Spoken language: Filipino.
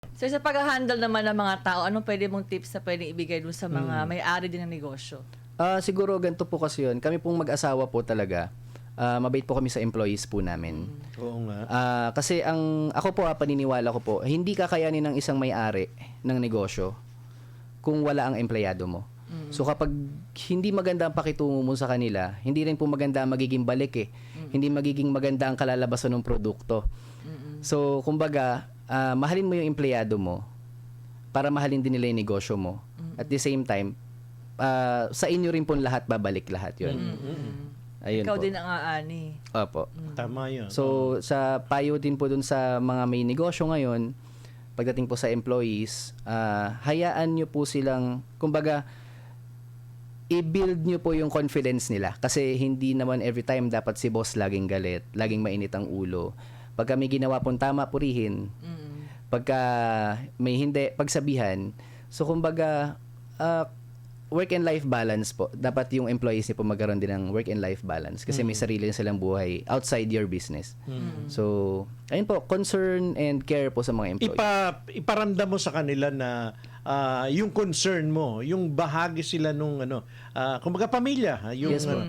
So sa pag-handle naman ng mga tao, anong pwede mong tips na pwedeng ibigay dun sa mga may-ari din ng negosyo? Siguro ganito po kasi yun. Kami pong mag-asawa po talaga. Mabait po kami sa employees po namin. Oo nga. Kasi ako po, paniniwala ko po, hindi kakayanin ng isang may-ari ng negosyo kung wala ang empleyado mo. So kapag hindi maganda ang pakitungo mo sa kanila, hindi rin po maganda ang magiging balik eh. Hindi magiging maganda ang kalalabasan ng produkto. So kumbaga, mahalin mo yung empleyado mo para mahalin din nila yung negosyo mo. At the same time, sa inyo rin po lahat, babalik lahat yun. Ayun Ikaw po. din ang aani. Opo. Tama yun. So, sa payo din po dun sa mga may negosyo ngayon, pagdating po sa employees, hayaan nyo po silang, kumbaga, i-build nyo po yung confidence nila. Kasi hindi naman every time dapat si boss laging galit, laging mainit ang ulo. Pagka may ginawa pong tama, purihin. Pagka may hindi, pagsabihan. So, kumbaga, work and life balance po. Dapat yung employees niyo po magkaroon din ng work and life balance kasi may sarili na silang buhay outside your business. So, ayun po, concern and care po sa mga employees. Iparamdam mo sa kanila na yung concern mo, yung bahagi sila nung kumbaga pamilya, yung Yes, po.